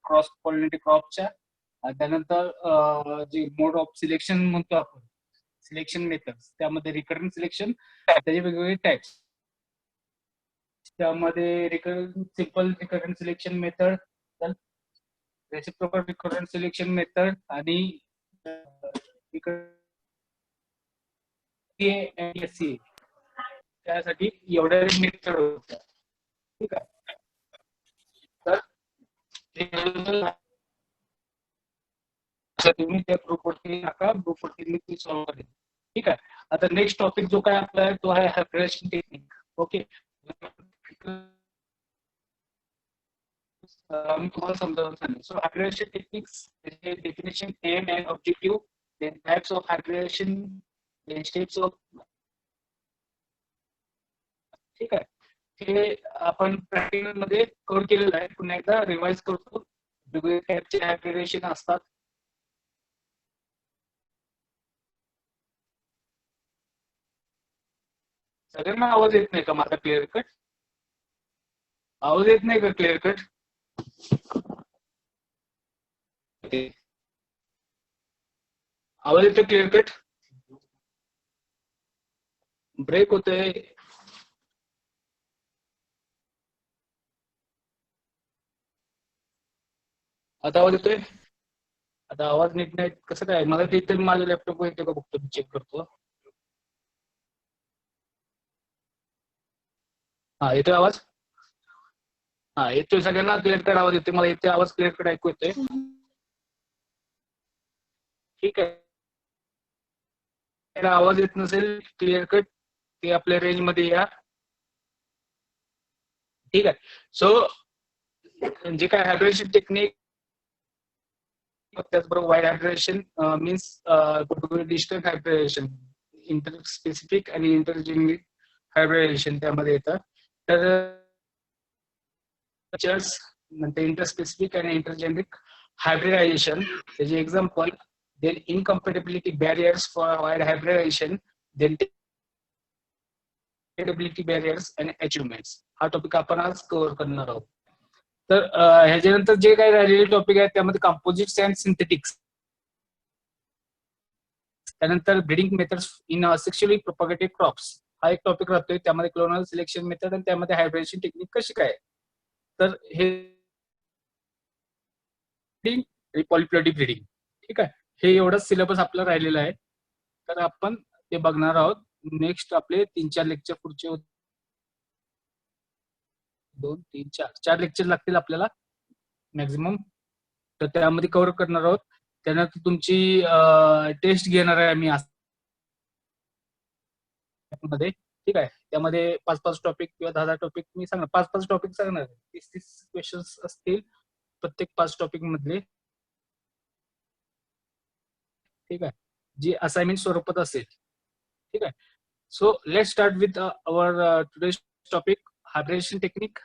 Cross pollinated क्रॉपच्या. त्यानंतर जे मोड of selection म्हणतो आपण, सिलेक्शन मेथड्स, त्यामध्ये रिकरंट सिलेक्शन, त्याचे वेगवेगळे टाइप्स. त्यामध्ये simple recurrent selection method, reciprocal recurrent selection method आणि त्यासाठी एवढ्या मेथड होत्या. ठीक आहे. तर तुम्ही त्या ग्रुपवरती टाका, ग्रुपवरती मी ती सॉल्व्ह करेन. ठीक आहे. आता नेक्स्ट टॉपिक जो काय आपला आहे तो आहे हायब्रिडेशन टेक्निक. ओके, मी तुम्हाला समजावून सांगेन. So hybridization techniques, definition, aim and objective, then types of hybridization, then steps of. ठीक आहे. हे आपण प्रॅक्टिकल मध्ये कव्हर केलेलं आहे. पुन्हा एकदा रिवाइज करतो. वेगवेगळे टाइपचे हायब्रिडेशन असतात. सगळ्यांना आवाज येत नाही का माझा क्लिअर कट? आवाज येत नाही का क्लिअर कट? आवाज येतो क्लिअर कट? ब्रेक होतोय. आता आवाज येतोय? आता आवाज नीट नाही कसं काय? मला तिथे माझ्या लॅपटॉप येतो का बघतो, मी चेक करतो. हा, येतोय आवाज? हा, येतोय. सगळ्यांना क्लिअर कट आवाज येतोय? मला येते आवाज क्लिअर कट ऐकू येतोय? ठीक आहे. आवाज येत नसेल क्लिअर कट, ते आपल्या रेंज मध्ये या. ठीक आहे. सो जे काय हायब्रिडेशन टेक्निक, त्याचबरोबर wide hybridization means distance hybridization, interspecific आणि इंटरजेनिक हायब्रिडेशन त्यामध्ये येतं. तर नंतर इंटरस्पेसिफिक आणि इंटरजेनिक हायब्रिडायझेशन, त्याचे example, then incompatibility barriers for wide hybridization, then compatibility barriers and achievements. हा टॉपिक आपण आज कव्हर करणार आहोत. तर ह्याच्यानंतर जे काही राहिलेले टॉपिक आहेत त्यामध्ये कंपोजिट्स अँड सिंथेटिक्स, त्यानंतर breeding methods in sexually propagated crops हा एक टॉपिक राहतोय. त्यामध्ये क्लोनल सिलेक्शन मेथड आणि त्यामध्ये हायब्रिडेशन टेक्निक कशी काय. तर हे पॉलिप्लॉइडी ब्रीडिंग. ठीक आहे. हे एवढंच सिलेबस आपला राहिलेला आहे. तर आपण ते बघणार आहोत. नेक्स्ट आपले 3-4 लेक्चर पुढचे 2-3-4 लेक्चर लागतील आपल्याला मॅक्झिमम. तर त्यामध्ये कव्हर करणार आहोत. त्यानंतर तुमची टेस्ट घेणार आहे मी मध्ये. ठीक आहे. त्यामध्ये 5-5 टॉपिक किंवा 10-10 टॉपिक मी सांगणार. 5-5 टॉपिक सांगणार. 30-30 क्वेश्चन्स असतील प्रत्येक 5 टॉपिक मधले. ठीक आहे. जी असाइनमेंट स्वरूपात असेल. ठीक आहे. So let's start with our today's topic, hybridization technique.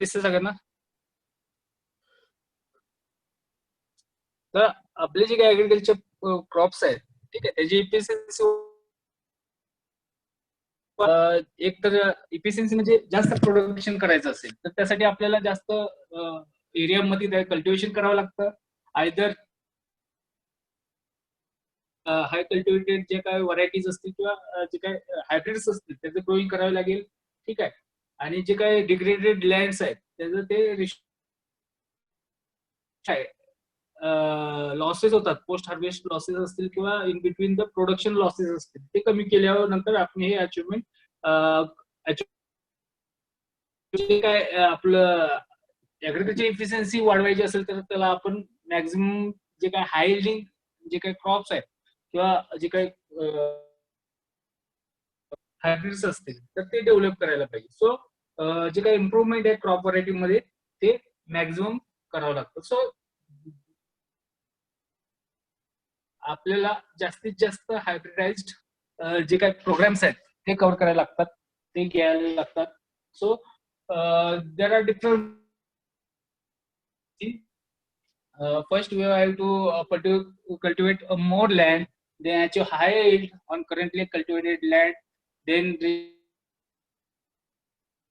दिसते सगळ्यांना? तर आपले जे काही ऍग्रिकल्चर क्रॉप्स आहेत, ठीक आहे, त्याची इफिशियन्सी एक तर इफिशियन्सी म्हणजे जास्त प्रोडक्शन करायचं असेल तर त्यासाठी आपल्याला जास्त एरियामध्ये कल्टिवेशन करावं लागतं. आयदर हाय कल्टिवेटेड जे काही व्हरायटीज असतील किंवा जे काही हायब्रिड्स असतील त्याचं ग्रोईंग करावं लागेल. ठीक आहे. आणि जे काही डिग्रेडेड लँड्स आहेत त्याचं ते लॉसेस होतात, पोस्ट हार्वेस्ट लॉसेस असतील किंवा in between the production losses असतील, ते कमी केल्यावर नंतर आपण हे अचिव्हमेंट काय आपलं ऍग्रिकल्चर इफिशियन्सी वाढवायची असेल तर त्याला आपण मॅक्झिमम जे काही हाय यील्डिंग जे काही क्रॉप्स आहेत किंवा जे काही हायब्रिड्स असतील तर ते डेव्हलप करायला पाहिजे. सो जे काही इम्प्रुव्हमेंट आहे क्रॉप व्हरायटी मध्ये ते मॅक्झिमम करावं लागतं. सो आपल्याला जास्तीत जास्त हायब्रिडाइज्ड जे काही प्रोग्राम्स आहेत ते कव्हर करायला लागतात, ते घ्यायला लागतात. So there are different. First, we have to cultivate more land, then achieve higher yield on currently cultivated land, then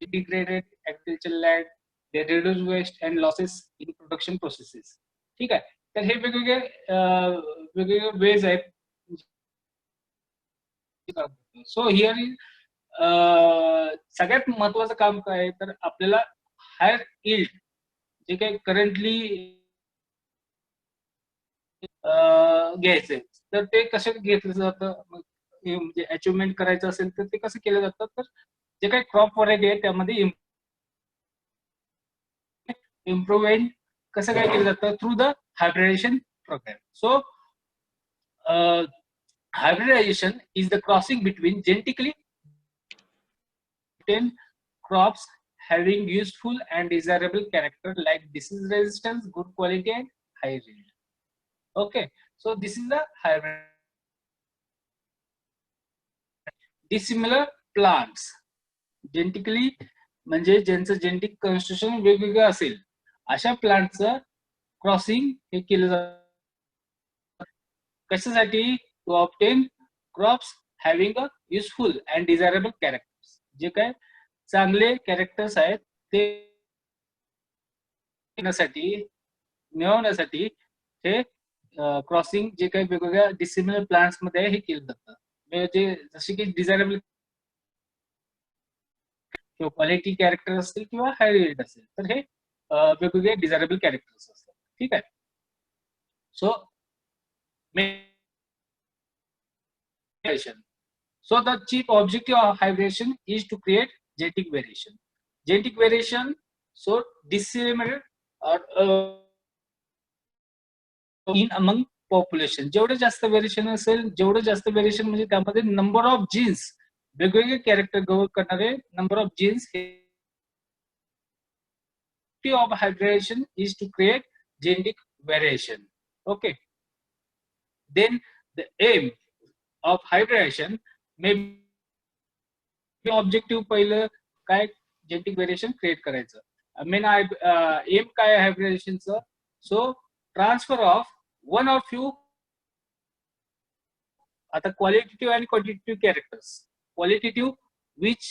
integrated agricultural land, then reduce waste and losses in production processes. ठीक आहे. तर हे वेगवेगळे वेगवेगळे veg आहेत. So here is सगळ्यात महत्वाचं काम काय आहे, तर आपल्याला हायर यील्ड जे काही करंटली घ्यायचंय, तर ते कसं घेतलं जातं, म्हणजे अचिव्हमेंट करायचं असेल तर ते कसं केलं जातं, तर जे काही क्रॉप व्हरायटी आहे त्यामध्ये इम्प्रुव्हमेंट कसं काय केलं जातं, through the hybridization program. So hybridization is the crossing between genetically obtained crops having useful and desirable character like disease resistance, good quality, and high yield. Okay, so this is the hybrid. Dissimilar plants, genetically म्हणजे ज्यांचं genetic construction वेगवेगळं असेल अशा प्लांटचं crossing हे केलं जातं. कशासाठी? To obtain crops having a useful and desirable characters. जे काय चांगले कॅरेक्टर्स आहेत ते मिळवण्यासाठी हे क्रॉसिंग जे काही वेगवेगळ्या डिसिमिलर प्लांट्स मध्ये हे केलं जातं. म्हणजे जसे की डिझायरेबल किंवा क्वालिटी कॅरेक्टर असतील किंवा हाय यील्ड असेल, तर हे वेगवेगळे डिझायरेबल कॅरेक्टर्स असतात. ठीक आहे. So so the chief objective of hybridization is to create genetic variation. So dissimilar or in among population. जेवढे जास्त व्हेरिएशन असेल, जेवढे जास्त व्हेरिएशन म्हणजे त्यामध्ये नंबर ऑफ जीन्स, वेगवेगळे कॅरेक्टर कव्हर करणारे number of genes. of hybridization is to create genetic variation. Okay. Then the aim of hybridization may be objective पहिलं काय, genetic variation create करायचं. मेन एम काय हायब्रिडायझेशनचं? So transfer of one or few, आता qualitative आणि quantitative characters. Qualitative which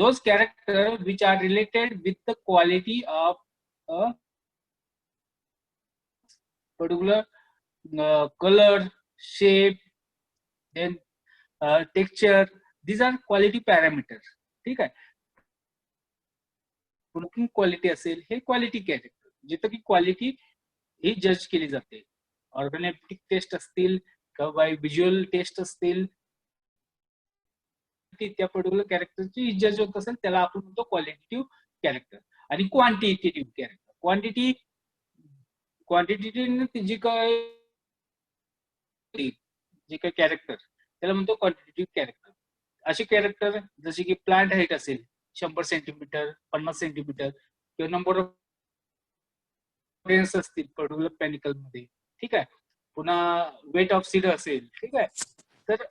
those characters which are related with the quality of a particular color, shape, then texture. These are quality parameters. ठीक आहे. Looking quality असेल हे quality character, जिथं की quality ही जज केली जाते. ऑर्गॅनिक टेस्ट असतील किंवा बाय व्हिज्युअल टेस्ट असतील, त्या पर्टिक्युलर कॅरेक्टरची जज होत असेल त्याला आपण म्हणतो क्वालिटेटिव्ह कॅरेक्टर. आणि क्वांटिटेटिव्ह कॅरेक्टर, क्वांटिटेटिव्ह जी काय कॅरेक्टर त्याला म्हणतो क्वांटिटेटिव्ह कॅरेक्टर. असे कॅरेक्टर जसे की प्लांट हाईट असेल 100 सेंटीमीटर, 50 सेंटीमीटर, किंवा नंबर ऑफ असतील पर्टिक्युलर पॅनिकल मध्ये. ठीक आहे. पुन्हा वेट ऑफ सीड असेल. ठीक आहे. तर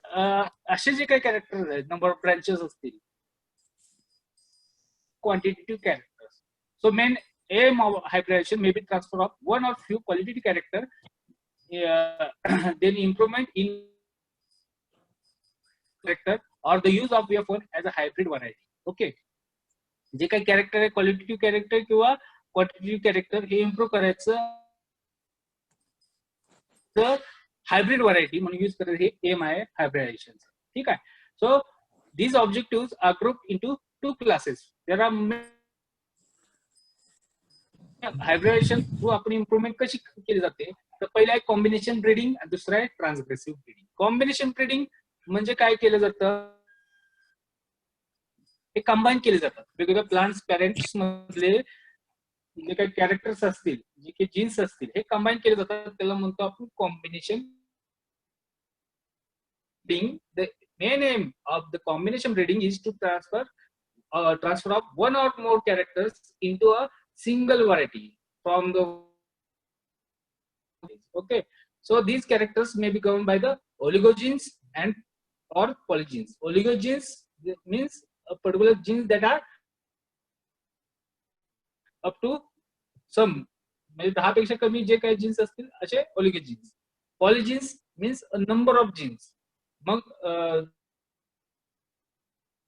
असे जे काही कॅरेक्टर आहेत, नंबर ऑफ ब्रांचेस असतील, quantitative characters. So main aim of hybridization may be transfer of one or few qualitative character, then improvement in character or the use of one as a hybrid variety. Okay. जे काही character आहे qualitative character किंवा quantitative character हे improve करायचं तर hybrid variety म्हणून use करायचं, हे एम आहे हायब्रिडायझेशन. ठीक आहे. So these objectives are grouped into two classes. There are hybridisation through आपण इम्प्रुव्हमेंट कशी केली जाते, तर पहिला आहे कॉम्बिनेशन ब्रीडिंग आणि दुसरा आहे ट्रान्सग्रेसिव्ह ब्रीडिंग. कॉम्बिनेशन ब्रीडिंग म्हणजे काय केलं जातं, हे कंबाईन केले जातात वेगवेगळ्या प्लांट्स पॅरेंट्स मधले जे काही कॅरेक्टर्स असतील, जे काही जीन्स असतील, हे कंबाईन केले जातात, त्याला म्हणतो आपण combination breeding. The main aim of the combination breeding is to transfer of one or more characters into a single variety from the. Okay, So these characters may be governed by the oligogenes and or polygenes. Oligogenes means a particular genes that are up to some, म्हणजे 10 पेक्षा कमी जे काही genes असतील असे oligogenes. Polygenes means a number of genes. मग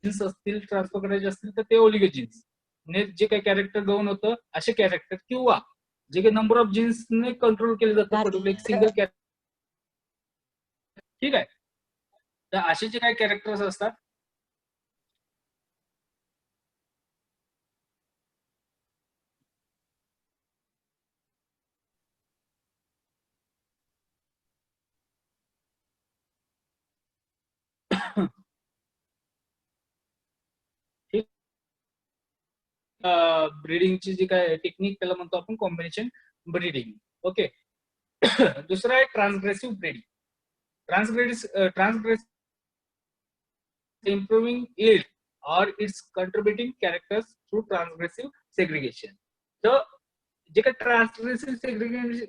genes असतील transfer करायचे असतील तर ते ओलिगोजीन्स. म्हणजे जे काही कॅरेक्टर गवन होतं असे कॅरेक्टर, किंवा जे काही नंबर ऑफ जीन्सने कंट्रोल केले जातं पर्टिक्युलर एक सिंगल कॅरेक्टर. ठीक आहे. तर असे जे काही कॅरेक्टर्स असतात ब्रीडिंगची जी काय टेक्निक त्याला म्हणतो आपण कॉम्बिनेशन ब्रीडिंग. ओके. दुसरा आहे ट्रान्सग्रेसिव्ह breeding. ट्रान्सग्रेसिव्ह improving yield or its contributing characters through transgressive segregation. So जे काही ट्रान्सग्रेसिव्ह सेग्रिगेशन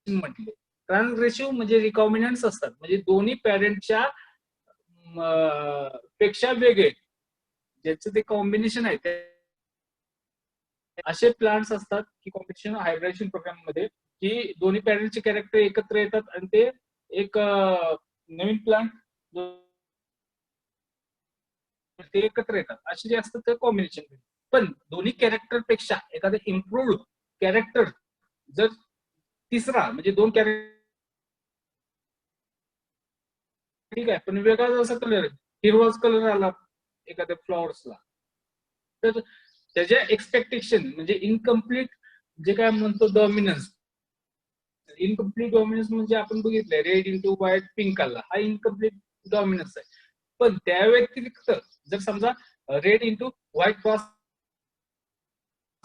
म्हटले, ट्रान्सग्रेसिव्ह म्हणजे रिकॉम्बिनंट्स असतात, म्हणजे दोन्ही पॅरेंटच्या पेक्षा वेगळे ज्याचं ते कॉम्बिनेशन आहे ते असे प्लांट्स असतात की कॉम्पिटिशन हायब्रिडेशन प्रोग्राम मध्ये की दोन्ही पॅरेंटचे कॅरेक्टर एकत्र येतात आणि ते एक नवीन प्लांट ते एकत्र येतात, असे जे असतात ते कॉम्बिनेशन. पण दोन्ही कॅरेक्टर पेक्षा एखादं इम्प्रूव्ड कॅरेक्टर जर तिसरा म्हणजे दोन कॅरेक्टर ठीक आहे पण वेगळा जसा कलर हिरवाच कलर आला एखाद्या फ्लॉवर्सला, तर त्याच्या एक्सपेक्टेशन म्हणजे इनकम्प्लीट जे काय म्हणतो डॉमिनन्स. इनकम्प्लीट डॉमिनन्स म्हणजे आपण बघितलंय रेड इंटू व्हाईट पिंक आला, हा इनकम्प्लीट डॉमिनन्स आहे. पण त्या व्यतिरिक्त जर समजा red into white cross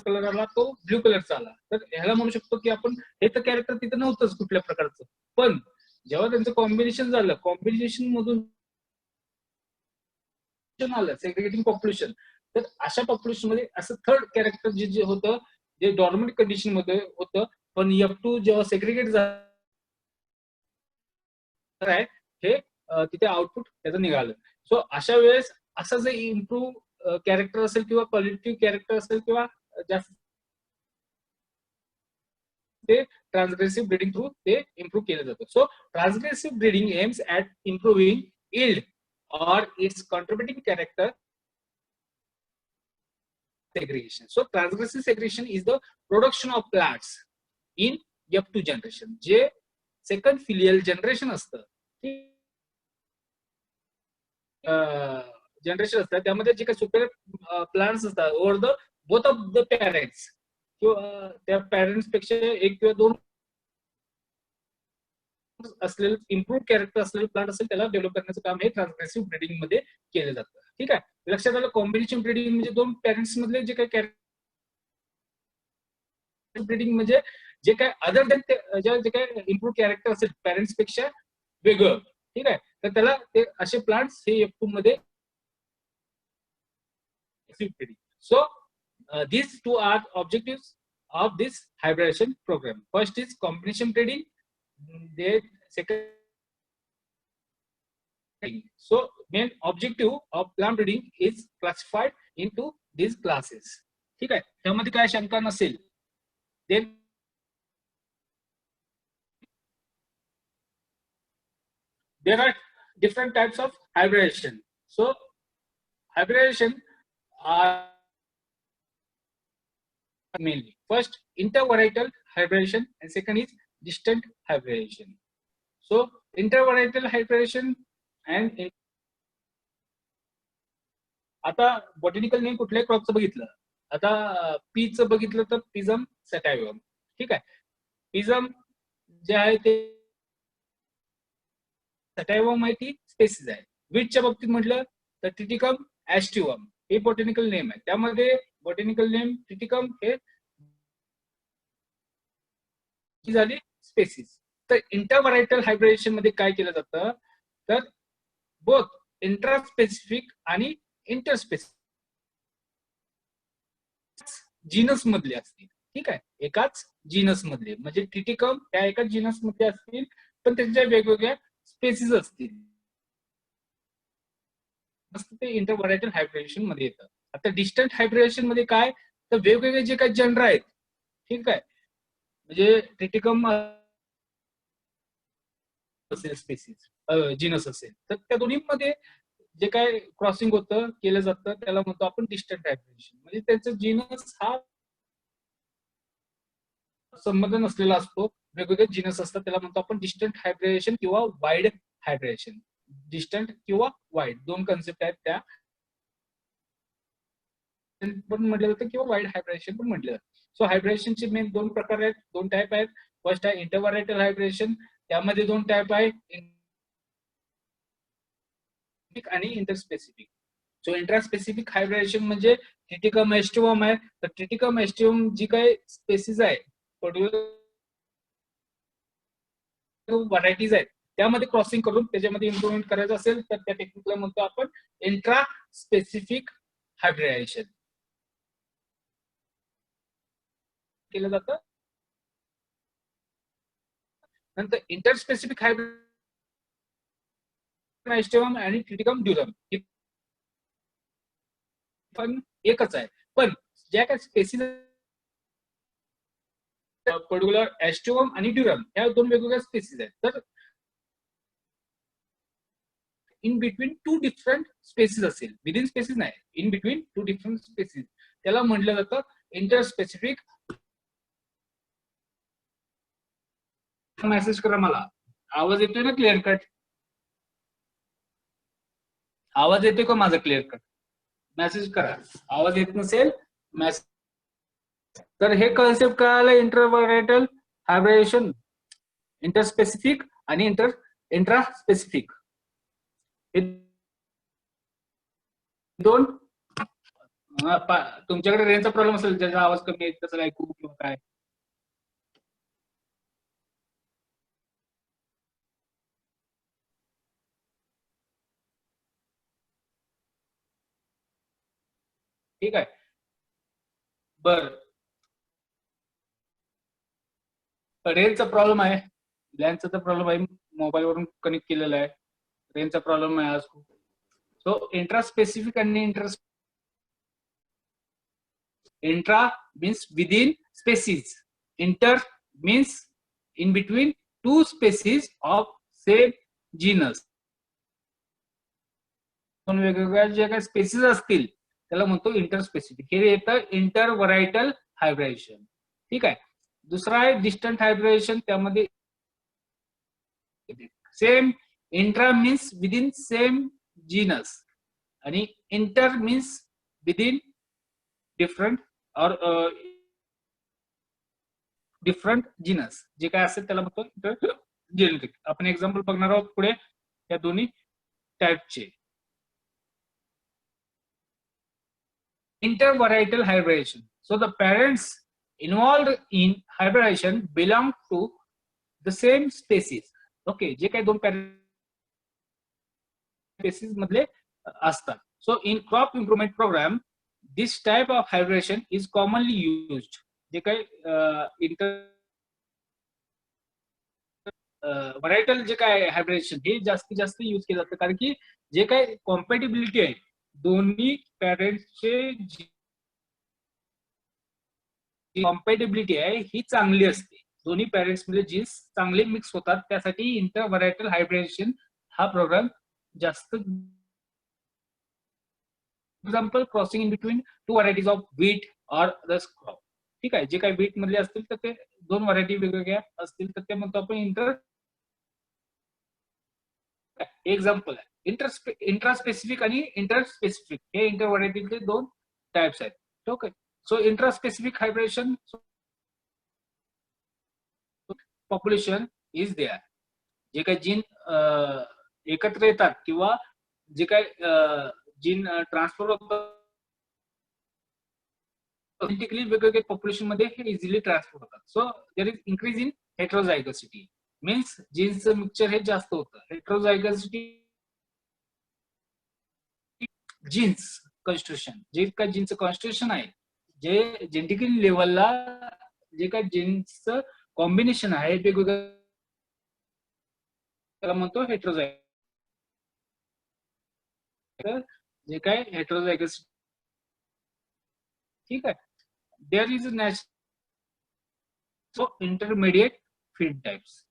colour आला, तो ब्ल्यू कलरचा आला, तर ह्याला म्हणू शकतो की आपण हे तर कॅरेक्टर तिथं नव्हतंच कुठल्या प्रकारचं, पण जेव्हा त्यांचं कॉम्बिनेशन झालं, कॉम्बिनेशन मधून आलं सेग्रिगेटिंग पॉप्युलेशन, तर अशा पॉप्युलेशन मध्ये असं थर्ड कॅरेक्टर जे होतं जे डॉर्मंट कंडिशन मध्ये होतं, पण F2 जेव्हा सेग्रिगेट झालं हे तिथे आउटपुट त्याचं निघालं. सो अशा वेळेस असं जे इम्प्रूव्ह कॅरेक्टर असेल किंवा क्वालिटेटिव्ह कॅरेक्टर असेल किंवा जास्त ते ट्रान्सग्रेसिव्ह ब्रीडिंग थ्रू ते इम्प्रूव्ह केलं जातं. So transgressive breeding aims at improving yield or its contributing character segregation. So transgressive segregation is the production of plants in F2 generation. जे सेकंड फिलियल जनरेशन असतं generation असतं त्यामध्ये जे काही super plants असतात over the both of the parents किंवा त्या parents पेक्षा एक किंवा दोन असलेलं इम्प्रूव्ह कॅरेक्टर असलेलं प्लांट असेल त्याला डेव्हलप करण्याचं काम हे ट्रान्सग्रेसिव्ह ब्रीडिंग मध्ये केलं जातं. ठीक आहे. लक्षात आलं. कॉम्बिनेशन ब्रीडिंग म्हणजे दोन पॅरेंट्स मधले जे काही कॅरेक्टर ब्रीडिंग म्हणजे जे काय अदर दॅन जे काही इम्प्रूव्ह कॅरेक्टर असेल पॅरेंट्स पेक्षा वेगळं. ठीक आहे. तर त्याला ते असे प्लांट्स हे F2 मध्ये so these two are objectives of this hybridization program. First is combination breeding, then second. So main objective of plant breeding is classified into these classes. ठीक आहे. त्यामध्ये काय शंका नसेल. Then there are different types of hybridization. So hybridization are mainly first intervarietal hybridization and second is distant hybridization. So intervarietal hybridization and आता botanical name कुठल्याही क्रॉपचं बघितलं, आता पीचं बघितलं तर पिझम सॅटायव्हम. ठीक आहे. पिझम जे आहे ते सॅटायव्हम आहे ती स्पेसिस आहे. वीटच्या बाबतीत म्हटलं तर ट्रिटिकम ऍस्टिवम हे बॉटॅनिकल नेम आहे. त्यामध्ये बॉटॅनिकल नेम ट्रिटिकम हे झाली स्पेसिस. तर इंटरव्हरायटल हायब्रिडेशन मध्ये काय केलं जातं तर बोथ इंट्रास्पेसिफिक आणि इंटरस्पेसिफिक जीनस मधले असतील. ठीक आहे. एकाच जीनस मधले, म्हणजे ट्रिटिकम त्या एका जीनस मध्ये असतील पण त्यांच्या वेगवेगळ्या स्पेसीज असतील, ते इंटरव्हरायटल हायब्रिडेशन मध्ये येतं. आता डिस्टंट हायब्रिडेशन मध्ये काय, तर वेगवेगळे जे काही जनर आहेत, ठीक आहे, म्हणजे ट्रिटिकम असेल स्पेसीज जीनस असेल, तर त्या दोन्हीमध्ये जे काय क्रॉसिंग होतं केलं जातं त्याला म्हणतो आपण डिस्टंट हायब्रिडेशन. म्हणजे त्यांचा जीनस हा संबंध नसलेला असतो, वेगवेगळे जीनस असतात, त्याला म्हणतो आपण डिस्टंट हायब्रिडेशन किंवा वाईड हायब्रिडेशन. डिस्टंट किंवा वाईड दोन कन्सेप्ट आहेत, त्या पण म्हटलं जातं किंवा वाईड हायब्रिडेशन पण म्हटलं जातं. सो हायब्रिडेशनचे मेन दोन प्रकार आहेत, दोन टाईप आहेत. फर्स्ट आहे इंटरव्हरायटल हायब्रिडेशन, त्यामध्ये दोन टाईप आहे, आणि इंटरस्पेसिफिक. सो इंट्रास्पेसिफिक हायब्रिडेशन म्हणजे ट्रिटिकम एस्टिवम आहे, तर ट्रिटिकम एस्टिवम जी काही स्पेसीज आहे, व्हरायटीज आहेत, त्यामध्ये क्रॉसिंग करून त्याच्यामध्ये इम्प्रुव्हमेंट करायचं असेल तर त्या टेक्निकला म्हणतो आपण इंट्रा स्पेसिफिक हायब्रिडायझेशन केलं जातं. नंतर इंटरस्पेसिफिक हायब्रिडायझेशन आणि ट्रिटिकम ड्युरम हे पण एकच आहे, पण ज्या काही स्पेसिस पर्टिक्युलर एस्टिवम आणि ड्युरम ह्या दोन वेगवेगळ्या स्पेसिस आहेत, तर in between two different species असेल, विदिन स्पेसिस नाही, in between two different species, त्याला म्हटलं जातं इंटरस्पेसिफिक. मेसेज करा मला, आवाज येतोय ना क्लिअर कट? आवाज येतोय का माझा क्लिअर कट? मेसेज करा, आवाज येत नसेल मेसेज. तर हे कन्सेप्ट कळालं, इंटरव्हरायटल हायब्रिडेशन, इंटरस्पेसिफिक आणि इंट्रा स्पेसिफिक हे दोन. तुमच्याकडे रेंजचा प्रॉब्लेम असेल, ज्याचा आवाज कमी येत तसं ऐकू किंवा काय. ठीक आहे, बर. रेंजचा प्रॉब्लेम आहे, लँडचा तर प्रॉब्लेम आहे, मोबाईल वरून कनेक्ट केलेला आहे, रेंजचा प्रॉब्लेम आहे आज खूप. सो इंट्रा स्पेसिफिक आणि intra means within species, inter means in between two species of same genus. दोन वेगवेगळ्या जे काही स्पेसिस असतील त्याला म्हणतो इंटरस्पेसिफिक. हे येतं इंटरव्हरायटल हायब्रिडेशन. ठीक आहे. दुसरा आहे डिस्टंट हायब्रिडेशन, त्यामध्ये same, intra means within same genus आणि इंटर मीन्स विदिन डिफरंट और डिफरंट जीनस, जे काय असेल त्याला म्हणतो जेनेटिक. आपण एक्झाम्पल बघणार आहोत पुढे या दोन्ही टाइपचे. Intervarietal hybridization. So the parents involved in hybridization belong to the same species. Okay, जे काही दोन species मधले असतात. So in crop improvement program, this type of hybridization is commonly used. जे काही व्हरायटल जे काय हायब्रिडेशन हे जास्तीत जास्त यूज केलं जातं, कारण की जे काही कॉम्पॅटिबिलिटी आहे दोन्ही पॅरेंट्सचे, कॉम्पॅटिबिलिटी आहे ही चांगली असते, दोन्ही पॅरेंट्स मध्ये जीन्स चांगले मिक्स होतात, त्यासाठी इंटरव्हरायटल हायब्रिडेशन हा प्रोग्राम जास्त. Example, crossing in between to varieties of wheat or others crop. ठीक आहे, जे काही व्हीट मधले असतील तर ते दोन व्हरायटी वेगवेगळ्या असतील तर ते म्हणतो आपण इंटर. एक्झाम्पल आहे इंट्रास्पेसिफिक आणि इंटरस्पेसिफिक, हे इंटर व्हरायटीचे दोन टाइप्स आहेत. Okay, so intraspecific hybridization population is there, जे काही जीन एकत्र येतात किंवा जे काही जीन ट्रान्सफर होतं वेगवेगळ्या पॉप्युलेशन मध्ये हे इझिली ट्रान्सफर होतात. So there is increase in heterozygosity, means जीन्सचं मिक्सचर हे जास्त होतं. हेट्रोझायगसिटी जीन्स कॉन्स्टिट्यूशन, जे काय जीनचं कॉन्स्टिट्यूशन आहे, जे जेनेटिकली लेवलला जे काय जीन्सचं कॉम्बिनेशन आहे वेगवेगळ्या त्याला म्हणतो हेट्रोझायगस. जे काय हेट्रोझायगस, ठीक आहे. There is natural so intermediate feed types.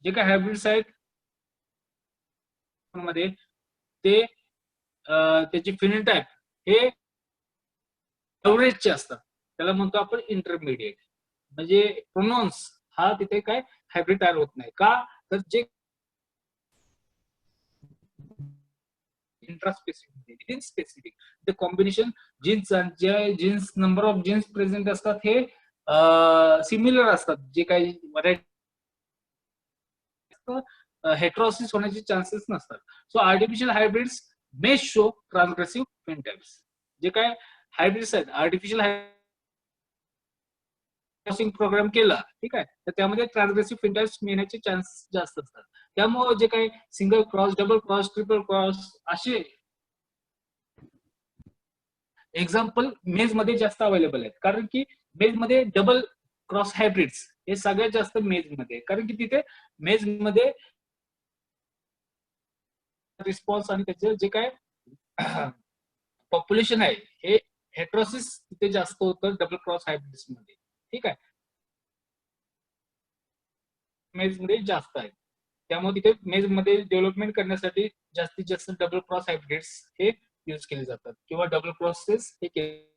जे काय हायब्रिड्स आहेत मध्ये ते त्याची फिनोटाइप हे एव्हरेजचे असतात, त्याला म्हणतो आपण इंटरमिडिएट. म्हणजे प्रोनाउन्स हा तिथे काय हायब्रिड तयार होत नाही का, तर जे intraspecific specific the combination genes, जे genes number of genes present असतात हे सिमिलर असतात, जे काही व्हरायटी हेट्रोसिस होण्याचे चान्सेस नसतात. So artificial hybrids may show transgressive phenotypes. जे काय हायब्रिड्स आहेत आर्टिफिशियल क्रॉसिंग प्रोग्राम केला, ठीक आहे, तर त्यामध्ये ट्रान्सग्रेसिव्ह फिनोटाइप्स मिळण्याचे चान्सेस जास्त असतात. त्यामुळे जे काही single cross, double cross, triple cross असे एक्झाम्पल मेज मध्ये जास्त अवेलेबल आहेत, कारण की मेज मध्ये डबल क्रॉस हायब्रिड्स हे सगळ्यात जास्त मेज मध्ये, कारण की तिथे मेज मध्ये रिस्पॉन्स आणि त्याचे जे काय पॉप्युलेशन आहे हे हेट्रोसिस तिथे जास्त होतं डबल क्रॉस हायब्रिड्स मध्ये, ठीक आहे, मेज मध्ये जास्त आहे. त्यामुळे तिथे मेज मध्ये डेव्हलपमेंट करण्यासाठी जास्तीत जास्त डबल क्रॉस हायब्रिड्स हे यूज केले जातात, किंवा डबल क्रॉसेस हे केले.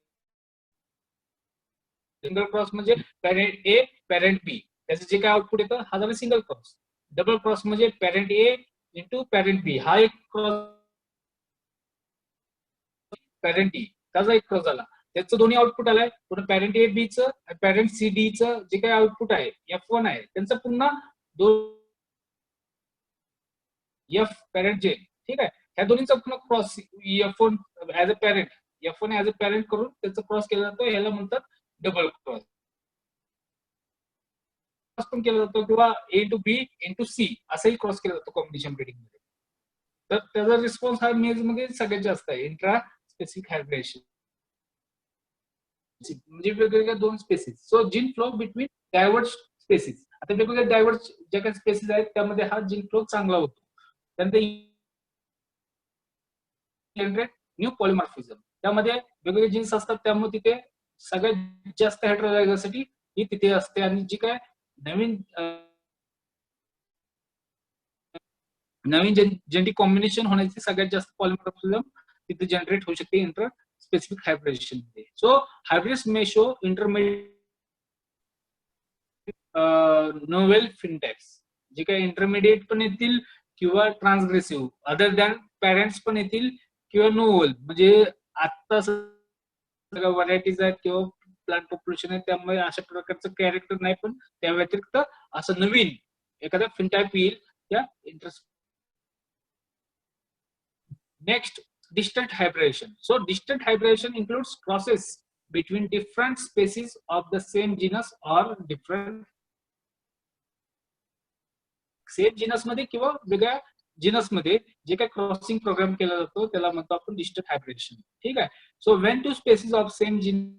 सिंगल क्रॉस म्हणजे पॅरेंट ए पॅरेंट बी त्याचं जे काय आउटपुट येतं हा झाला सिंगल क्रॉस. डबल क्रॉस म्हणजे पॅरेंट ए इंटू पॅरेंट बी हा एक क्रॉस, पॅरेंट ई त्याचा एक क्रॉस झाला, त्याचं दोन्ही आउटपुट आलाय. पुन्हा पॅरेंट ए बी चं पॅरेंट सी डी चं जे काही आउटपुट आहे F1 आहे त्यांचं पुन्हा दोन एफ पॅरेंट जे, ठीक आहे, ह्या दोन्हीचा पुन्हा cross F1 as a parent, F1 as a parent करून त्याचा क्रॉस केला जातो, ह्याला म्हणतात डबल क्रॉस पण केला जातो, किंवा ए टू बी इंटू सी असाही क्रॉस केला जातो कॉम्बिनेशन ब्रीडिंग मध्ये. तर त्याचा रिस्पॉन्स हा मेज मध्ये सगळ्यात जास्त आहे. इंट्रा स्पेसिफिक हायब्रिडेशन म्हणजे वेगवेगळ्या दोन species. So gene flow between diverge species. आता वेगवेगळ्या डायव्हर्ज ज्या काही स्पेसिस आहेत त्यामध्ये हा जीन फ्लो चांगला होतो, त्यानंतर जनरेट न्यू पॉलिमॉर्फिझम. त्यामध्ये वेगवेगळे जीन्स असतात, त्यामुळे तिथे सगळ्यात जास्त हेट्रोझायगॉसिटी ही तिथे असते, आणि जी काय नवीन नवीन जेनेटिक कॉम्बिनेशन होण्याची सगळ्यात जास्त पॉलिमॉर्फिझम तिथे जनरेट होऊ शकते इंटर स्पेसिफिक हायब्रिडेशन मध्ये. So hybrids may show intermediate novel फिनटाइप्स, जे काही इंटरमिडिएट पण येतील किंवा ट्रान्सग्रेसिव्ह अदर दॅन पॅरेंट्स पण येतील, किंवा नोवेल म्हणजे आता सगळ्या व्हरायटीज आहेत किंवा प्लांट पॉप्युलेशन आहे, त्यामुळे अशा प्रकारचं कॅरेक्टर नाही, पण त्या व्यतिरिक्त असं नवीन एखादा फिनटाइप येईल त्या interest. Next, distant hybridization. So distant hybridization includes crosses between different species of the same genus or different same genus मध्ये किंवा वेगळ्या जीनस मध्ये जे काही क्रॉसिंग प्रोग्राम केला जातो त्याला म्हणतो आपण डिस्टंट हायब्रिडेशन, ठीक आहे. So when two species of same genus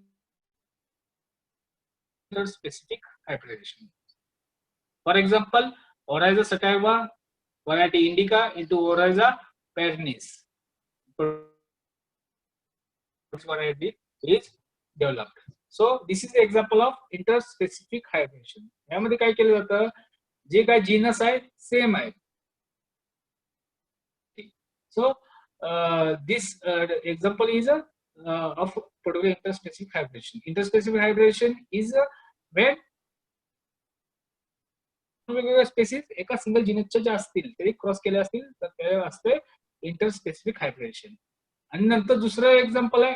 specific hybridization. For example, Oryza sativa variety indica into Oryza perennis variety is developed. So this is the example of interspecific hybridization. यामध्ये काय केलं जातं, जे काय genus आहे same आहे. So this example is of particular interspecific hybridization. Interspecific hybridization is when वेगवेगळ्या spaces एका सिंगल जीनसच्या ज्या असतील तरी क्रॉस केले असतील तर ते असते इंटरस्पेसिफिक हायब्रिडेशन. आणि नंतर दुसरं एक्झाम्पल आहे,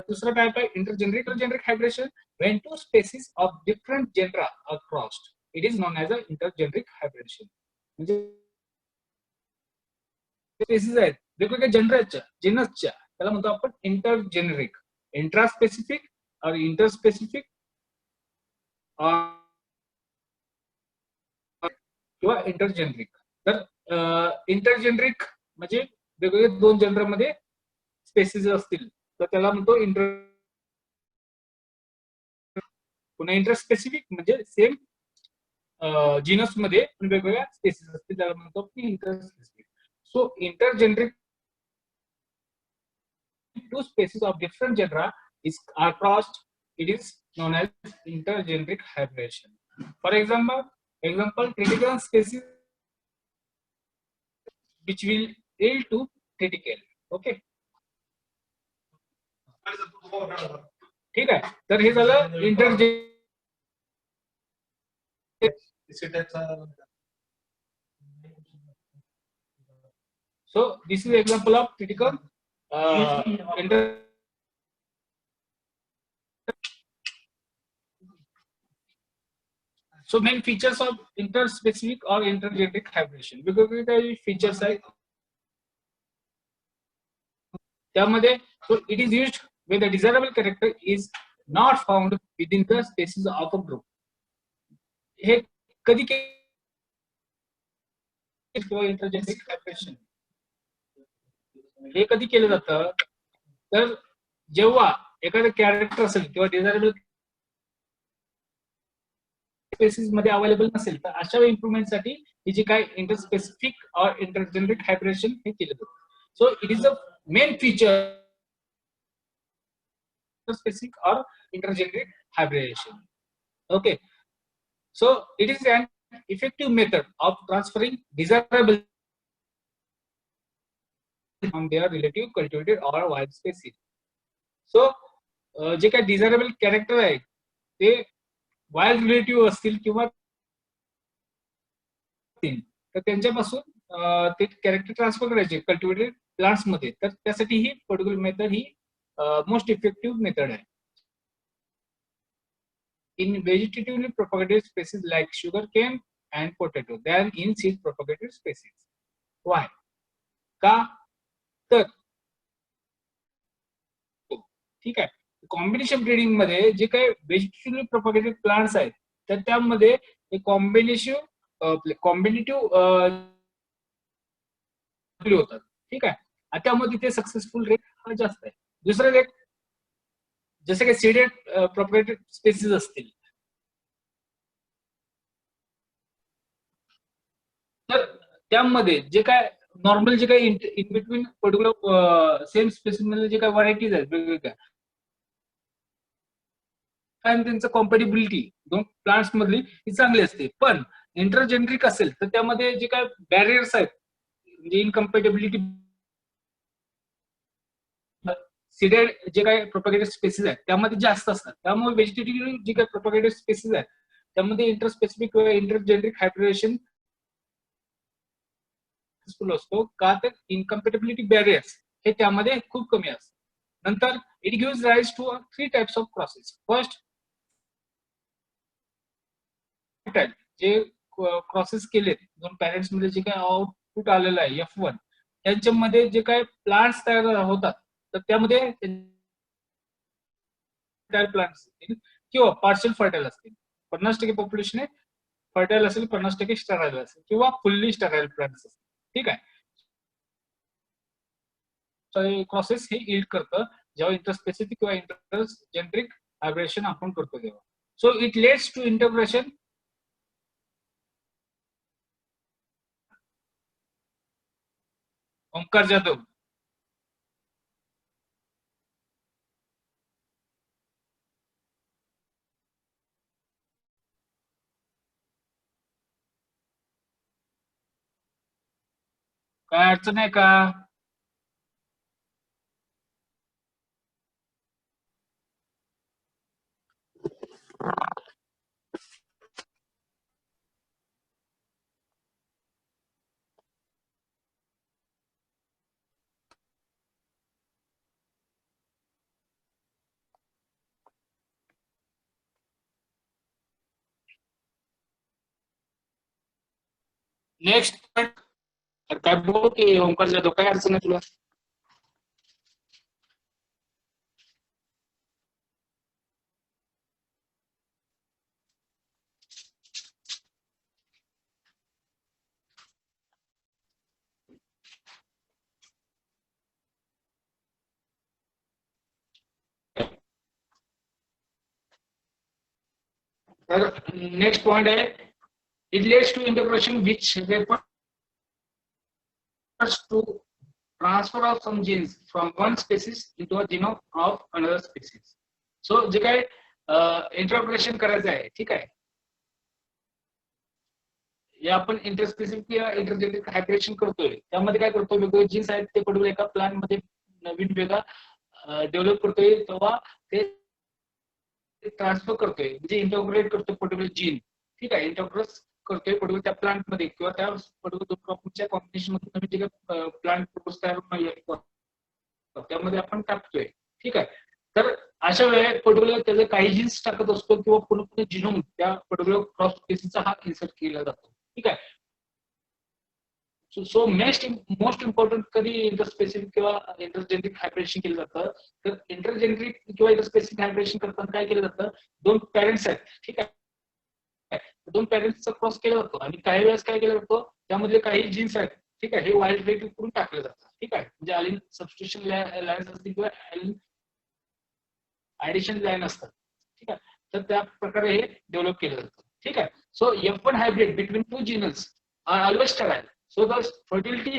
दुसरा टाइप आहे intergeneric hybridization. When two species of different genera are crossed it is known as a intergeneric hybridization. म्हणजे स्पेसिस आहेत वेगवेगळ्या जनराच्या जीनसच्या त्याला म्हणतो आपण इंटरजेनरिक. इंट्रास्पेसिफिक और इंटरस्पेसिफिक किंवा इंटरजेनरिक. तर इंटरजेनरिक म्हणजे वेगवेगळे दोन जनरामध्ये स्पेसिस असतील तर त्याला म्हणतो इंटर पुन्हा इंटरस्पेसिफिक म्हणजे सेम जीनस मध्ये वेगवेगळ्या स्पेसिस असतील, त्याला म्हणतो आपण interspecific. So intergeneric two species of different genera are crossed, it is known as intergeneric hybridization. For example, critical species which will yield to critical. Okay. ठीक आहे, तर हे झालं इंटरजेनरिक. So this is example of critical So main features of interspecific or intergeneric hybridization. वेगवेगळे काही features आहेत त्यामध्ये. So it is used when the desirable character is not found within the species of a group. हे कधी इंटरजेनरिक हायब्रिडेशन हे कधी केलं जातं, तर जेव्हा एखादं कॅरेक्टर असेल किंवा डिझायरेबल स्पेसिस मध्ये अवेलेबल नसेल, तर अशा इम्प्रुव्हमेंट साठी ही जी काय इंटरस्पेसिफिक और इंटरजेनरिक हायब्रिडेशन हे केलं जातं. So it is a main feature specific or intergeneric hybridization. Okay, so it is an effective method of transferring desirable from their relative cultivated or wild species. So जे काही डिझायरेबल कॅरेक्टर आहे ते wild relative असतील किंवा तर त्यांच्यापासून ते character transfer करायचे कल्टिवेटेड प्लांट्स मध्ये. तर त्यासाठी ही पर्टिक्युलर मेथड ही मोस्ट इफेक्टिव्ह मेथड आहे. In vegetatively propagated species like sugarcane and potato than in seed propagated species. Why? का? तर ठीक आहे, कॉम्बिनेशन ब्रीडिंग मध्ये जे काही व्हेजिटेटिव्हली प्रोपगेटेड प्लांट्स आहेत, तर त्यामध्ये कॉम्बिनेटिव्ह होतात. ठीक आहे, त्यामध्ये ते सक्सेसफुल रेट हा जास्त आहे. दुसरं रेट जसे काही सीडेड प्रोपगेटेड स्पेसिस असतील, तर त्यामध्ये जे काय नॉर्मल जे काही in between particular same species मध्ये जे काही व्हरायटीज आहेत वेगवेगळ्या, आणि त्यांचं कॉम्पॅटिबिलिटी दोन प्लांट्स मधली ही चांगली असते. पण इंटरजेनरिक असेल तर त्यामध्ये जे काय बॅरियर्स आहेत म्हणजे इनकम्पॅटिबिलिटी, सीडेड जे काही प्रोपगेटेड स्पेसिस आहेत त्यामध्ये जास्त असतात. त्यामुळे व्हेजिटेटिव्ह जे काही प्रोपगेटेड स्पेसिस आहेत त्यामध्ये इंटरस्पेसिफिक किंवा इंटरजेनरिक हायब्रिडेशन असतो का, तर इनकम्पॅटिबिलिटी बॅरियर्स हे त्यामध्ये खूप कमी असतात. नंतर it gives rise to 3 types of crosses. First, जे क्रॉसेस केलेत दोन पॅरेंट्स मध्ये जे काही आउटपुट आलेलं आहे F1, त्यांच्यामध्ये जे काही प्लांट्स तयार होतात तर त्यामध्ये प्लांट्स असतील किंवा पार्शियल फर्टाईल असतील. 50% पॉप्युलेशन आहे फर्टाईल असेल, 50% स्टराईल असेल किंवा फुल्ली स्टराईल प्लांट्स असतील. ठीक आहे, क्रॉसेस हे इल्ड करतं जेव्हा इंटरस्पेसिफिक किंवा इंटरजेनरिक हायब्रिडेशन आपण करतो तेव्हा. So it leads to introgression. Omkar Jadhav, काय अडचण आहे का? नेक्स्ट काय बोल की ओंकार जाधव, काय अडचण आहे तुला? तर नेक्स्ट पॉइंट आहे, it leads to introgression which refers to transfer of some genes from one species into a genome of another species. So जे काय इंटरप्रेशन करायचं आहे, ठीक आहे, हे आपण इंटरस्पेसिफिक किंवा इंटरजेनेटिक हायब्रिडेशन करतोय. त्यामध्ये काय करतोय, वेगवेगळे जीन्स आहेत ते पर्टिक्युलर एका प्लांट मध्ये नवीन वेगळा डेव्हलप करतोय, तेव्हा ते ट्रान्सफर करतोय, म्हणजे इंटरग्रेट करतोय पर्टिक्युलर जीन, ठीक आहे, इंटरप्रेस करतोय पर्टिक्युलर त्या प्लांट मध्ये किंवा त्या पर्टिक्युलर क्रॉपच्या कॉम्बिनेशन मधून नवीन जे काही प्लांट प्रोड्यूस तयार होणार त्यामध्ये आपण टाकतोय, ठीक आहे. तर अशा वेळेला पर्टिक्युलर त्याचे काही जीन्स टाकत असतो किंवा पूर्णपणे जिनोम त्या पर्टिक्युलर क्रॉप स्पेसीसचा हा इन्सर्ट केला जातो, ठीक आहे. सो मोस्ट इम्पॉर्टंट कधी इंटरस्पेसिफिक किंवा इंटरजेनेटिक हायब्रिडेशन केलं जातं. तर इंटरजेनेटिक किंवा इंटरस्पेसिफिक हायब्रिडेशन करताना काय केलं जातं, दोन पॅरेंट्स आहेत, ठीक आहे, दोन पॅरेंट्सचा क्रॉस केला जातो आणि काही वेळेस काय केलं जातं, त्यामधले काही जीन्स आहेत, ठीक आहे, हे वाईल्ड टाईप करून टाकले जातात, ठीक आहे, म्हणजे अलिन सबस्टिट्यूशन लाईन्स असतील किंवा ऍडिशन लाईन असतात, ठीक आहे. तर त्या प्रकारे हे डेव्हलप केलं जातं, ठीक आहे. So F1 hybrid between two genus are always sterile. So the fertility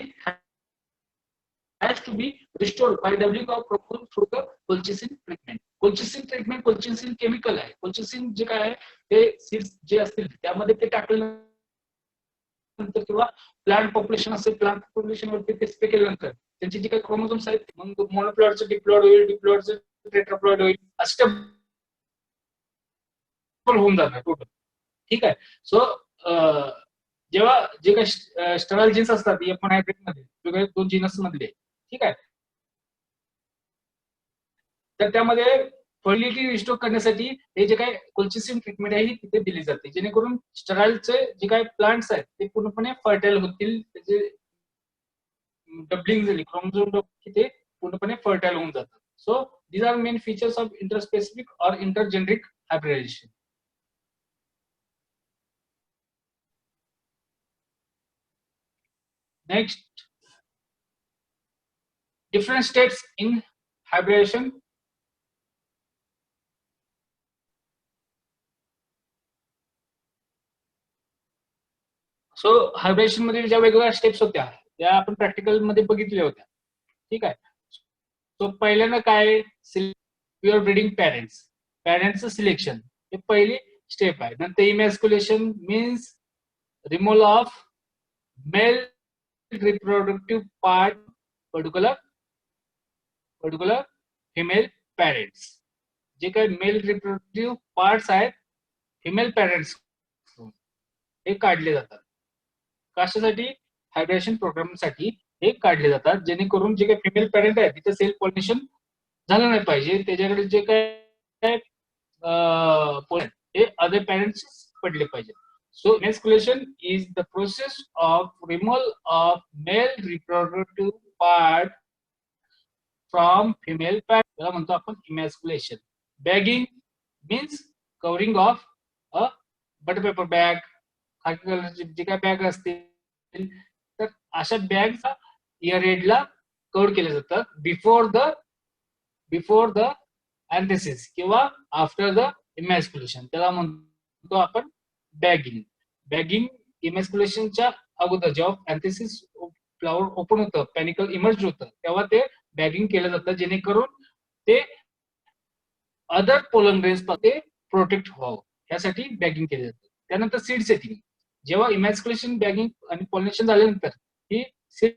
has to be restored by doubling of chromosome through the colchicine treatment. colchicine chemical आहे. colchicine जे काय आहे ते सीड्स जे असतील त्यामध्ये ते टाकल्यानंतर किंवा प्लांट पॉप्युलेशन असेल, प्लांट पॉप्युलेशन वरती ते स्प्रे केल्यानंतर त्यांची जी काही क्रोमोझोम्स आहेत, मग मोनोप्लॉइडचं डिप्लॉइड होईल, डिप्लॉइडचं टेट्राप्लॉइड होईल, असं होऊन जाणार टोटल, ठीक आहे. सो जेव्हा जे काही स्टरल जीन्स असतात F1 हायब्रिड मध्ये वेगवेगळे दोन जीनस मधले, ठीक आहे, तर त्यामध्ये फर्टिलिटी रिस्टोर करण्यासाठी हे जे काही कोल्चिसिन ट्रीटमेंट आहे ही तिथे दिली जाते, जेणेकरून स्टरलचे जे काही प्लांट्स आहेत ते पूर्णपणे फर्टाईल होतील, त्याचे डबलिंग झाली, क्रोमोझोम ते पूर्णपणे फर्टाईल होऊन जातात. So these are main features of interspecific और intergeneric hybridization. Next, different steps in hybridization. So hybridization मध्ये ज्या वेगवेगळ्या स्टेप्स होत्या त्या आपण प्रॅक्टिकल मध्ये बघितल्या होत्या, ठीक आहे. सो पहिल्यांदा काय, प्युअर ब्रीडिंग पॅरेंट्सचं सिलेक्शन हे पहिली स्टेप आहे. नंतर emasculation means removal of male reproductive part particular female parents. जे काही मेल रिप्रोडक्टिव्ह पार्ट्स आहेत फिमेल पॅरेंट्स हे काढले जातात. कशासाठी, हायब्रिडेशन प्रोग्रामसाठी हे काढले जातात, जेणेकरून जे काही फिमेल पॅरेंट आहे तिथे सेल्फ पॉलिनेशन झालं नाही पाहिजे, त्याच्याकडे जे काय हे अदर पॅरेंट्स पडले पाहिजे. So emasculation is the process of removal of male reproductive part from female parent, त्याला म्हणतो आपण emasculation. Bagging means covering of a butter paper bag, खाकी कलरची जे काय बॅग असतील तर अशा बॅगचा इयर एडला कव्हर केले जातात बिफोर द अँथेसिस किंवा आफ्टर द इमॅस्क्युलेशन, त्याला म्हणतो आपण बॅगिंग इमॅस्क्युलेशनच्या अगोदर जेव्हा अँथेसिस फ्लावर ओपन होतं, पॅनिकल इमर्ज होतं, तेव्हा ते बॅगिंग केलं जातं, जेणेकरून ते अदर पोलन ग्रेन्स पासून प्रोटेक्ट व्हावं, यासाठी बॅगिंग केलं जातं. त्यानंतर सीड सेटिंग, जेव्हा इमॅस्क्युलेशन, बॅगिंग आणि पॉलिनेशन झाल्यानंतर ही सीड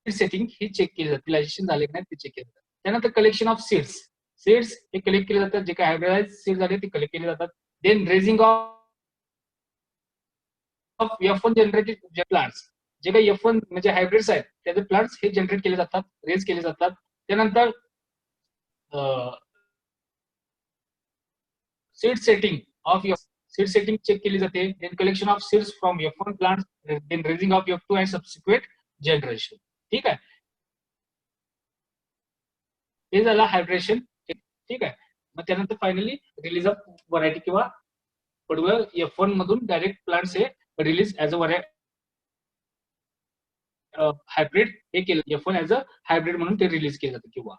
सेटिंग ही चेक केली जाते, फिलायझेशन झाले नाही ते चेक केलं जातं. त्यानंतर कलेक्शन ऑफ सीड्स हे कलेक्ट केले जातात, जे काही हायब्रिडाइज सीड झाले ते कलेक्ट केले जातात. Then raising of F1 generated plants, जे काही F1 म्हणजे हायब्रिड्स आहेत त्याचे प्लांट्स हे जनरेट केले जातात, रेज केले जातात. त्यानंतर सीड सेटिंग चेक केली जाते. Then collection of seeds from F1 plants, then raising of F2 and subsequent generation, ठीक आहे. हे झालं हायब्रिडेशन, ठीक आहे. मग त्यानंतर फायनली रिलीज ऑफ व्हरायटी किंवा पर्टिक्युलर F1 मधून डायरेक्ट प्लांट्स हे रिलीज ऍज अ हायब्रिड हे केलं, F1 ऍज अ हायब्रिड म्हणून ते रिलीज केलं जातं, किंवा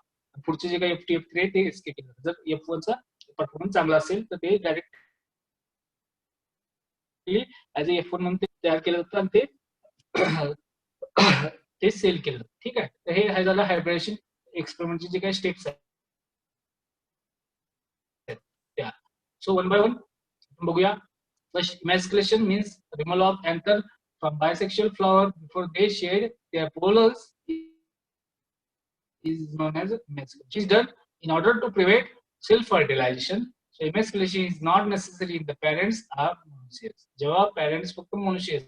पुढचे जे काही F2 F3 आहे ते एस्केप केलं जातं. जर F1 चा परफॉर्मन्स चांगला असेल तर ते डायरेक्ट ऍज F1 म्हणून ते तयार केलं जातं आणि ते सेल केलं जातं. ठीक आहे. तर हे झालं हायब्रिडेशन एक्सपेरिमेंटचे जे काही स्टेप्स आहेत त्या. सो वन बाय वन बघूया. First, emasculation means removal of anther from bisexual flower before they shed their pollens is known as emasculation. It is done in order to prevent self-fertilization. So emasculation is not necessary if the parents are monoecious. जेव्हा parents फक्त monoecious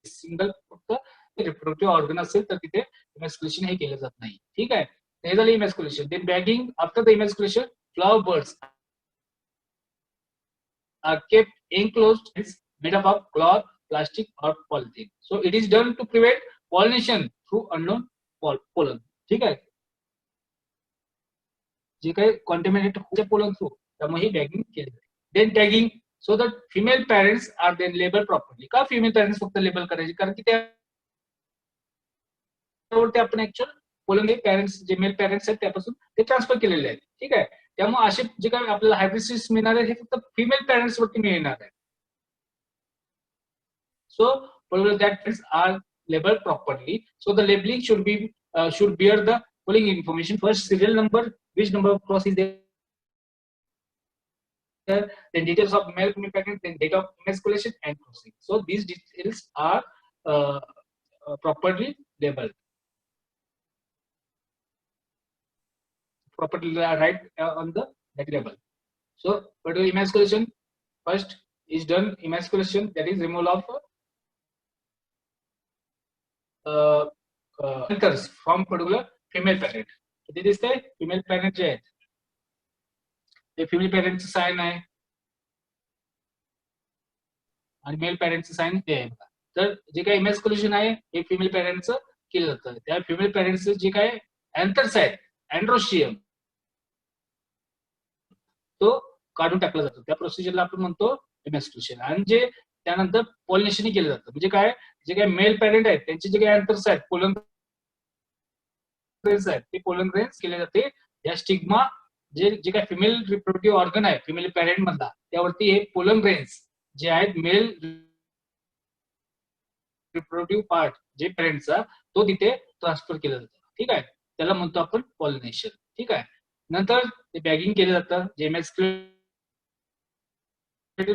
single फक्त reproductive organ असेल तर तिथे इमॅस्क्युलेशन हे केलं जात नाही. ठीक आहे. हे झालं emasculation. Then bagging. After the emasculation flower buds are kept enclosed made up of cloth, plastic, or polythene. So it is done to prevent pollination through unknown pollen. ठीक आहे. जे काही कॉन्टॅमिनेट होते पोलन थ्रू त्यामुळे ही बॅगिंग केली जाते. Then tagging. So that female parents are then label properly. का female parents फक्त लेबल करायचे? कारण की त्यावरती आपण ऍक्च्युअल पोलन हे पॅरेंट्स जे मेल पॅरेंट्स आहेत त्यापासून ते ट्रान्सफर केलेले आहेत. ठीक आहे. त्यामुळे असे जे काही आपल्याला हायब्रिड मिळणार आहे हे फक्त फिमेल पॅरेंट्स वरती मिळणार आहे. So that prints are labeled properly. So the labeling should bear the following information. First, serial number, which number of cross is there, then details of male female pattern, then date of emasculation and crossing. So these details are properly labeled. Properly right on the label. So, but emasculation first is done. Emasculation, that is removal of anthers from particular female parent. So this is the female parent जे आहेत ते female parent sign आहे आणि mail पॅरेंटचं sign ते आहे. तर जे काही इमॅस्क्युलेशन आहे हे फिमेल पॅरेंटचं केलं जातं. त्या फिमेल पॅरेंटचं जे काही अँथर्स आहेत अँड्रोशियम तो काढून टाकला जातो. त्या प्रोसिजरला आपण म्हणतो इमॅस्क्युलेशन. आणि जे त्यानंतर पॉलिनेशन केलं जातं. म्हणजे काय, जे काही मेल पॅरेंट आहेत त्यांचे जे काही अँथर्स आहेत पोलन ग्रेन्स आहेत ते पोलन ग्रेन्स केले जाते. या स्टिग्मा जे काही फिमेल रिप्रोडक्टिव्ह ऑर्गन आहे फिमेल पॅरेंट मधला त्यावरती हे पोलन ग्रेन्स जे आहेत मेल रिप्रोडक्टिव्ह पार्ट जे पॅरेंटचा तो तिथे ट्रान्सफर केला जातो. ठीक आहे. त्याला म्हणतो आपण पॉलिनेशन. ठीक आहे. नंतर ते बॅगिंग केलं जातं. जे इमॅस्क्युलेटेड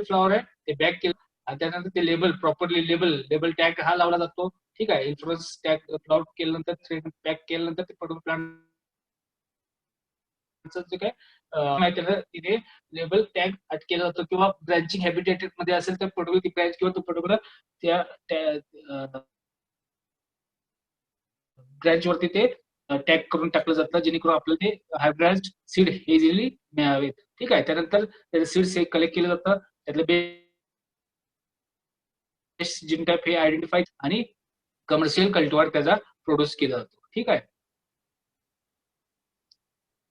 फ्लॉवर आहे ते बॅग केलं आणि त्यानंतर ते लेबल प्रॉपरली लेबल टॅग हा लावला जातो. ठीक आहे. इन्फ्लुएन्स टॅग फ्लॉवर केल्यानंतर पॅक केल्यानंतर ते पडून प्लांट जे काय तिथे लेबल टॅग केला जातो किंवा ब्रँचिंग हॅबिटेट मध्ये असेल तर पर्टिक्युलर ती ब्रँच किंवा तो पर्टिक्युलर त्या ब्रँच वरती ते टॅग करून टाकलं जातं जेणेकरून आपल्याला ते हायब्रिड सीड इझिली मिळावेत. ठीक आहे. त्यानंतर त्याचे सीड्स कलेक्ट केलं जातं. त्यातले बेस्ट जीन टाईप हे आयडेंटिफाय आणि कमर्शियल कल्टिव्हार त्याचा प्रोड्यूस केला जातो. ठीक आहे.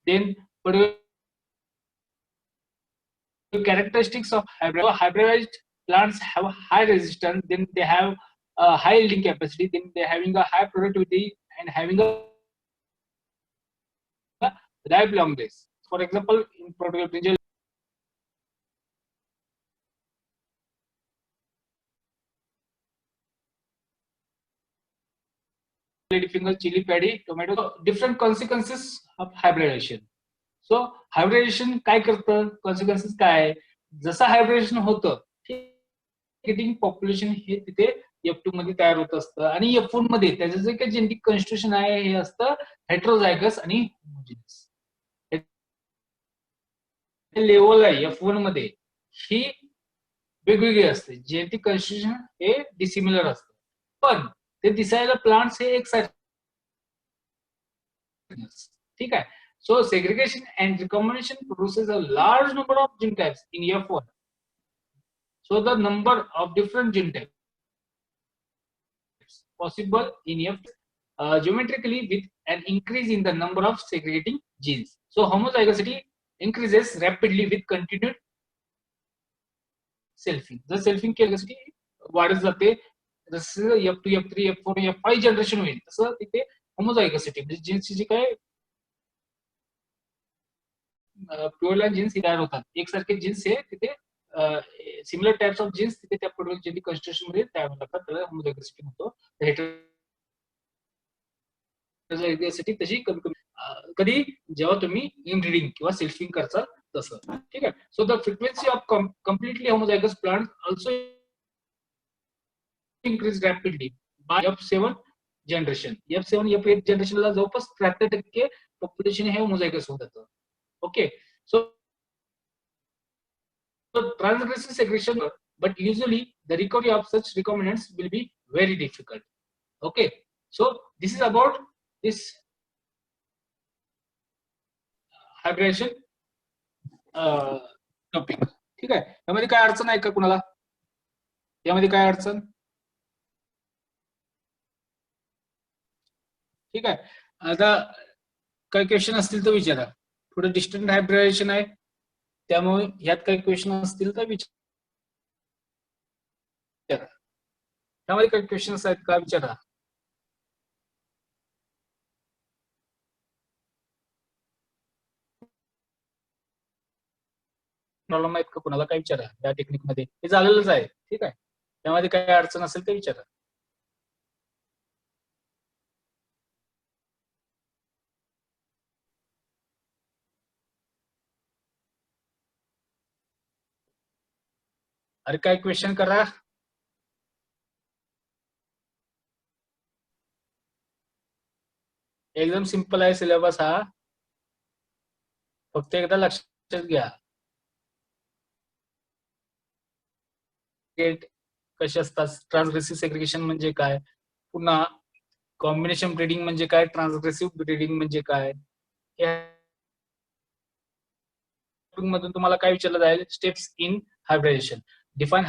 Then characteristics of hybridized plants have high resistance, then they have high yielding capacity, then they having a high productivity and having a ripe long days. For example, in particular brinjal ladyfinger, chili padi, tomato. Different consequences of hybridization. So hybridization काय करतं, consequences काय आहे, जसं हायब्रिडेशन होतं getting population हे तिथे F2 मध्ये तयार होत असतं आणि F1 मध्ये त्याचं जे काही जेनेटिक कॉन्स्टिट्यूशन आहे हे असतं हेट्रोझायगस आणि होमोजिनस. लेवल आहे F1 मध्ये ही वेगवेगळी असते. जेनेटिक कॉन्स्टिट्यूशन हे डिसिमिलर असतं पण ते दिसायला प्लांट्स हे एक सारखे. ठीक आहे. So segregation and recombination produces a large number of gene types in F1. So the number of different gene types possible in F geometrically with an increase in the number of segregating genes. So homozygosity increases rapidly with continued selfing. The selfing capacity वाढत जाते जसं F2, F3, F4, F5 generation होईल तसं तिथे homozygosity म्हणजे जीन्सची जी काय प्युअरलाईन jeans तयार होतात एकसारखे जीन्स हे तिथे सिमिलर टाइप्स ऑफ जीन्स तिथे त्या प्रोडक्ट जेनेटिक कॉन्स्टिट्यूशन मध्ये तयार होतात, त्याला होमोझायगस स्प्लिट होतो. साठी तशी कमी कमी कधी जेव्हा तुम्ही इनब्रीडिंग किंवा सेल्फिंग करता तसं, ठीक आहे. So the frequency of completely homozygous plant also increase rapidly by F7 generation. F7 F8 जनरेशनला जवळपास 73% पॉप्युलेशन हे होमोझायगस होत जातं. Okay, so transgressive segregation, but usually the recovery of such recombinants will be very difficult. Okay, so this is about this hybridization topic. ठीक आहे, यामध्ये काय अडचण आहे का कुणाला? यामध्ये काय अडचण? ठीक आहे, आता काय क्वेश्चन असतील तर विचारा. पुढे डिस्टंट हायब्रिडायझेशन आहे, त्यामुळे यात काही क्वेश्चन असतील तर विचारा. त्यामध्ये काही क्वेश्चन्स आहेत का विचारा. प्रॉब्लेम आहेत का कुणाला, काय विचारा. या टेक्निक मध्ये हे झालेलंच आहे, ठीक आहे. त्यामध्ये काय अडचण असेल ते विचारा. अरे काय क्वेश्चन करा. एकदम सिंपल आहे सिलेबस हा, फक्त एकदा लक्षात घ्या. कसे असतात, ट्रान्सग्रेसिव्ह सेग्रिगेशन म्हणजे काय, पुन्हा कॉम्बिनेशन ब्रीडिंग म्हणजे काय, ट्रान्सग्रेसिव्ह ब्रीडिंग म्हणजे काय, मधून तुम्हाला काय विचारलं जाईल. Steps in hybridisation, define